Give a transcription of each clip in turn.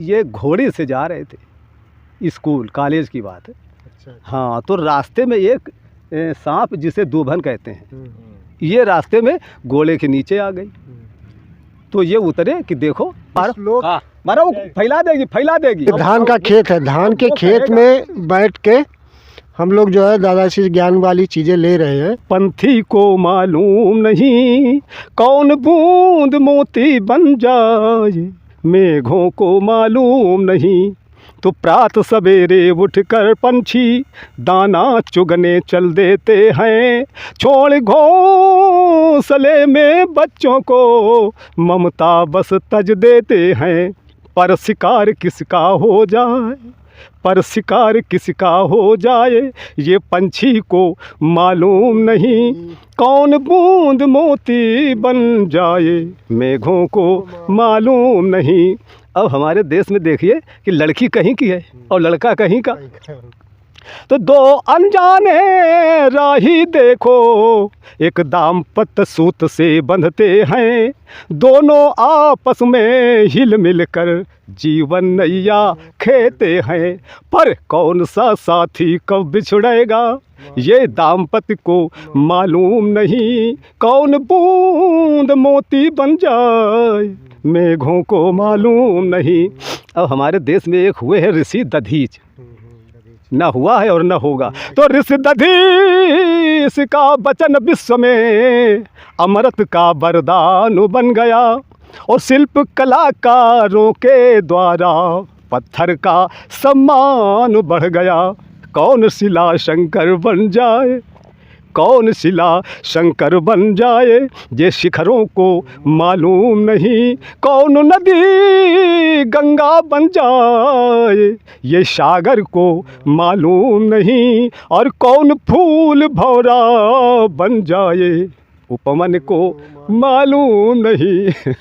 ये घोड़े से जा रहे थे स्कूल कॉलेज की बात है। अच्छा। हाँ, तो रास्ते में एक सांप जिसे दूभन कहते हैं, ये रास्ते में घोड़े के नीचे आ गई। तो ये उतरे कि देखो मारा वो फैला देगी। धान का खेत है, धान के खेत में बैठ के हम लोग जो है दादाजी ज्ञान वाली चीज़ें ले रहे हैं। पंथी को मालूम नहीं कौन बूंद मोती बन जाए, मेघों को मालूम नहीं तो प्रात सवेरे उठकर पंछी दाना चुगने चल देते हैं। छोड़ घोंसले में बच्चों को ममता बस तज देते हैं। पर शिकार किसका हो जाए, पर शिकार किसका हो जाए, ये पंछी को मालूम नहीं कौन बूंद मोती बन जाए, मेघों को मालूम नहीं। अब हमारे देश में देखिए कि लड़की कहीं की है और लड़का कहीं का। तो दो अनजाने राही देखो एक दाम्पत्य सूत से बंधते हैं, दोनों आपस में हिल मिल कर जीवन नैया खेते हैं। पर कौन सा साथी कब बिछड़ेगा, ये दाम्पत्य को मालूम नहीं कौन बूंद मोती बन जाए, मेघों को मालूम नहीं। अब हमारे देश में एक हुए हैं ऋषि दधीच, न हुआ है और न होगा। तो ऋषि दधीच का वचन विश्व में अमृत का वरदान बन गया, और शिल्प कलाकारों के द्वारा पत्थर का सम्मान बढ़ गया। कौन शिला शंकर बन जाए, कौन शिला शंकर बन जाए, ये शिखरों को मालूम नहीं कौन नदी गंगा बन जाए, ये सागर को मालूम नहीं और कौन फूल भौरा बन जाए, उपमन को मालूम नहीं।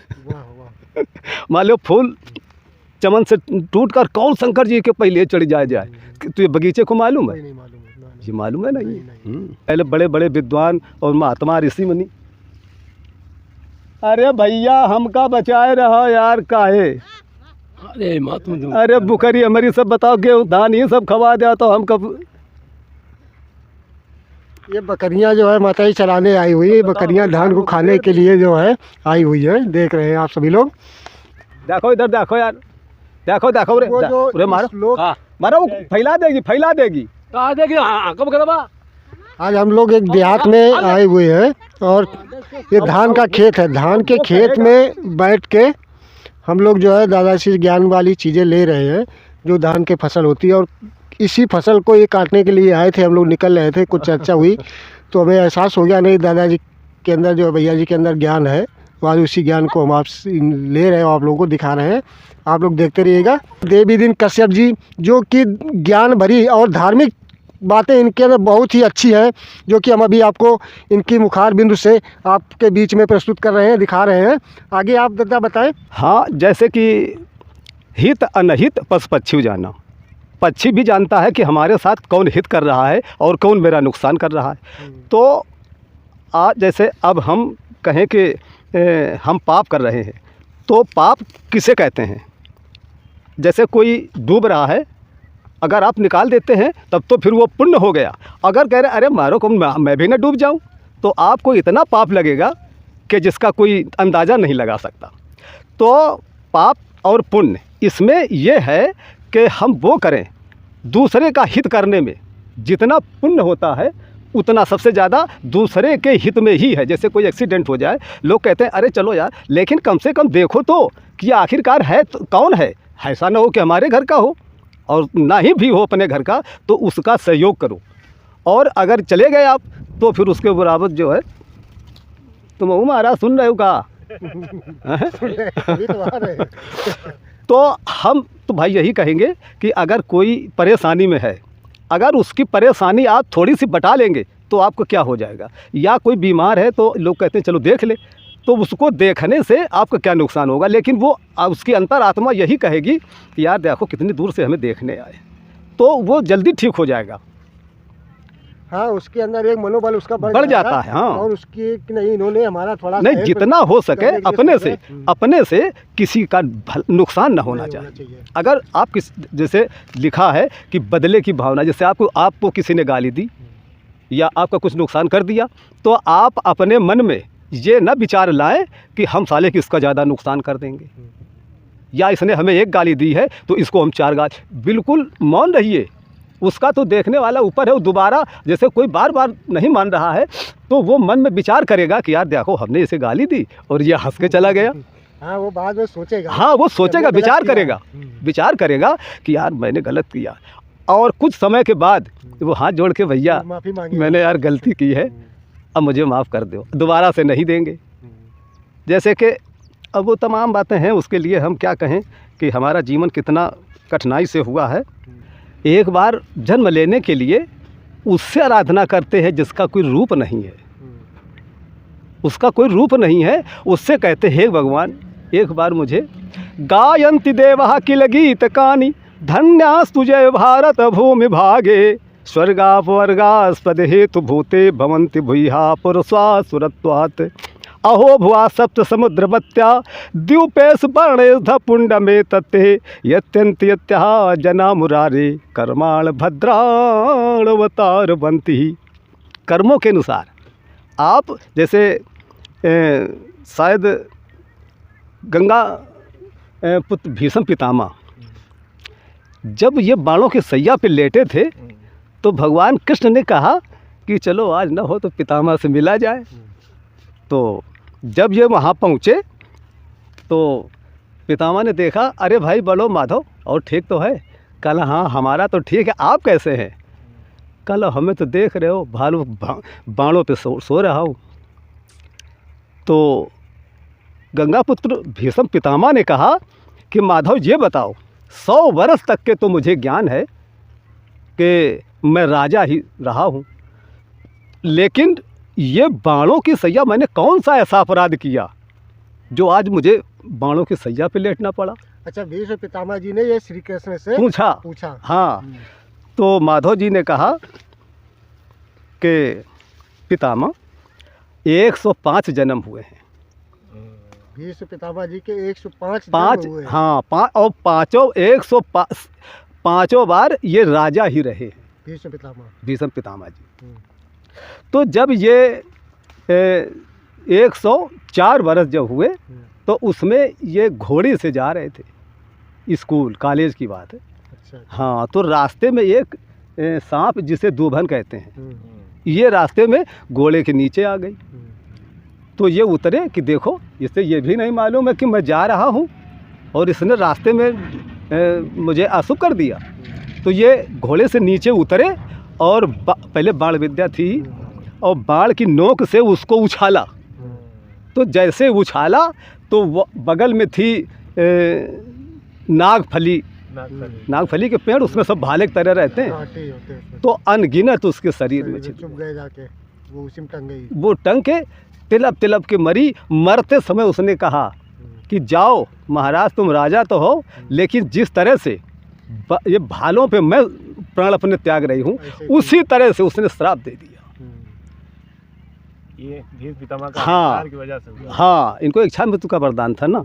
मान लो फूल चमन से टूट कर कौन शंकर जी के पहले चढ़ जाए। तो ये बगीचे को मालूम है, ये मालूम है नहीं। पहले बड़े बड़े विद्वान और महात्मा ऋषि मुनि, अरे भैया हमका बचाए रहो यार काहे, अरे महात्मा, अरे बुकरी हमारी सब बताओ गेहूँ धान ये सब खवा दिया तो हम कब। ये बकरियां जो है माता जी चलाने आई हुई है, बकरियां धान को खाने के लिए जो है आई हुई है, देख रहे हैं आप सभी लोग। देखो इधर देखो यार, देखो देखो रे मारो मारो, फैला देगी। आज हम लोग एक देहात में आए हुए हैं और ये धान का खेत है, धान के खेत में बैठ के हम लोग जो है दादाजी ज्ञान वाली चीज़ें ले रहे हैं, जो धान की फसल होती है। और इसी फसल को ये काटने के लिए आए थे हम लोग, निकल रहे थे, कुछ चर्चा हुई तो हमें एहसास हो गया नहीं दादाजी के अंदर जो भैया जी के अंदर ज्ञान है, आज उसी ज्ञान को हम आपसे ले रहे हैं, आप लोगों को दिखा रहे हैं। आप लोग देखते रहिएगा। देवी दिन कश्यप जी जो कि ज्ञान भरी और धार्मिक बातें इनके अंदर बहुत ही अच्छी हैं, जो कि हम अभी आपको इनकी मुखार बिंदु से आपके बीच में प्रस्तुत कर रहे हैं, दिखा रहे हैं। आगे आप दादा बताएं। हाँ, जैसे कि हित अनहित पशु पक्षी जाना, पक्षी भी जानता है कि हमारे साथ कौन हित कर रहा है और कौन मेरा नुकसान कर रहा है। तो आज जैसे अब हम कहें कि हम पाप कर रहे हैं, तो पाप किसे कहते हैं। जैसे कोई डूब रहा है, अगर आप निकाल देते हैं तब तो फिर वो पुण्य हो गया। अगर कह रहे अरे मारो कौन मैं भी ना डूब जाऊं, तो आपको इतना पाप लगेगा कि जिसका कोई अंदाज़ा नहीं लगा सकता। तो पाप और पुण्य इसमें यह है कि हम वो करें, दूसरे का हित करने में जितना पुण्य होता है उतना सबसे ज़्यादा दूसरे के हित में ही है। जैसे कोई एक्सीडेंट हो जाए, लोग कहते हैं अरे चलो यार, लेकिन कम से कम देखो तो कि आखिरकार है तो कौन है। ऐसा ना हो कि हमारे घर का हो और ना ही भी हो अपने घर का, तो उसका सहयोग करो। और अगर चले गए आप तो फिर उसके बराबर जो है तुम महाराज सुन रहे हो का। तो हम तो भाई यही कहेंगे कि अगर कोई परेशानी में है, अगर उसकी परेशानी आप थोड़ी सी बता लेंगे तो आपको क्या हो जाएगा। या कोई बीमार है तो लोग कहते हैं चलो देख ले, तो उसको देखने से आपको क्या नुकसान होगा। लेकिन वो उसकी अंतरात्मा यही कहेगी कि यार देखो कितनी दूर से हमें देखने आए, तो वो जल्दी ठीक हो जाएगा। हाँ, उसके अंदर एक मनोबल उसका बढ़ जाता है। हाँ, और उसकी कि नहीं, इन्होंने हमारा थोड़ा नहीं, जितना हो सके करने के लिए अपने सोचा। से अपने से किसी का नुकसान न होना नहीं चाहिए। अगर आप जैसे लिखा है कि बदले की भावना, जैसे आपको किसी ने गाली दी या आपका कुछ नुकसान कर दिया, तो आप अपने मन में ये न विचार लाएं कि हम साले किसका ज़्यादा नुकसान कर देंगे, या इसने हमें एक गाली दी है तो इसको हम 4 गाली। बिल्कुल मौन रहिए, उसका तो देखने वाला ऊपर है। वो दोबारा जैसे कोई बार बार नहीं मान रहा है तो वो मन में विचार करेगा कि यार देखो हमने इसे गाली दी और ये हंस के चला गया। हाँ, वो बाद में सोचेगा। हाँ, वो सोचेगा, विचार करेगा कि यार मैंने गलत किया। और कुछ समय के बाद वो हाथ जोड़ के, भैया माफ़ी मांगे, मैंने यार गलती की है, अब मुझे माफ़ कर दो, दोबारा से नहीं देंगे। जैसे कि अब वो तमाम बातें हैं, उसके लिए हम क्या कहें कि हमारा जीवन कितना कठिनाई से हुआ है। एक बार जन्म लेने के लिए उससे आराधना करते हैं जिसका कोई रूप नहीं है, उसका कोई रूप नहीं है, उससे कहते हैं हे भगवान एक बार मुझे गायन्ति देवः किल गीत कानि धन्यास्तु जय भारत भूमि भागे स्वर्गापवर्गास्पद हेतु भूते भवन्ति भूयः पुरुषा सुरत्वात् अहो भुआ सप्त समुद्रवत्या द्वीपेश वर्णेश पुंड में तत्ते यत्यंत यत्या जना मुरारे कर्माण भद्राणवतार बनती। कर्मों के अनुसार आप जैसे शायद गंगा पुत्र भीष्म पितामह जब ये बाणों के सैया पे लेटे थे तो भगवान कृष्ण ने कहा कि चलो आज न हो तो पितामह से मिला जाए। तो जब ये वहाँ पहुँचे तो पितामह ने देखा, अरे भाई बोलो माधव और ठीक तो है? कल हाँ हमारा तो ठीक है, आप कैसे हैं? कल हमें तो देख रहे हो भालू बाणों पे सो रहा हूँ। तो गंगापुत्र भीष्म पितामह ने कहा कि माधव ये बताओ, 100 वर्ष तक के तो मुझे ज्ञान है कि मैं राजा ही रहा हूँ, लेकिन ये बाणों की सैया मैंने कौन सा ऐसा अपराध किया जो आज मुझे बाणों की सैया पे लेटना पड़ा? अच्छा, भीष्म पितामह जी ने ये श्री कृष्ण से पूछा। हाँ, तो माधव जी ने कहा कि पितामह 105 जन्म हुए हैं। भीष्म पितामह जी के 105 जन्म हुए हैं। हाँ, और पाँचों बार ये राजा ही रहे हैं भीष्म पितामह जी। तो जब ये 104 वर्ष जब हुए तो उसमें ये घोड़े से जा रहे थे स्कूल कॉलेज की बात है। अच्छा। हाँ, तो रास्ते में एक सांप जिसे दूभन कहते हैं, ये रास्ते में घोड़े के नीचे आ गई। तो ये उतरे कि देखो इसे ये भी नहीं मालूम है कि मैं जा रहा हूँ और इसने रास्ते में मुझे अशुभ कर दिया। तो ये घोड़े से नीचे उतरे और पहले बाण विद्या थी और बाण की नोक से उसको उछाला। तो जैसे उछाला तो वो बगल में थी नागफली के पेड़, उसमें सब भाले की तरह रहते हैं। तो अनगिनत उसके शरीर में चुप गए जाके, वो उसी में टंग गई। वो टंग के तिलप के मरी। मरते समय उसने कहा कि जाओ महाराज तुम राजा तो हो, लेकिन जिस तरह से ये भालों पे मैं प्राण अपने त्याग रही हूँ उसी तरह से उसने श्राप दे दिया। ये भीष्म पितामह का हाँ, की वजह से हुआ। हाँ, इनको इच्छा मृत्यु का वरदान था ना।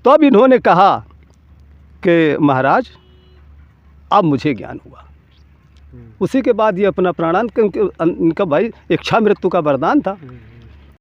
तो अब इन्होंने कहा कि महाराज अब मुझे ज्ञान हुआ। उसी के बाद ये अपना प्राणांत, इनका भाई इच्छा मृत्यु का वरदान था।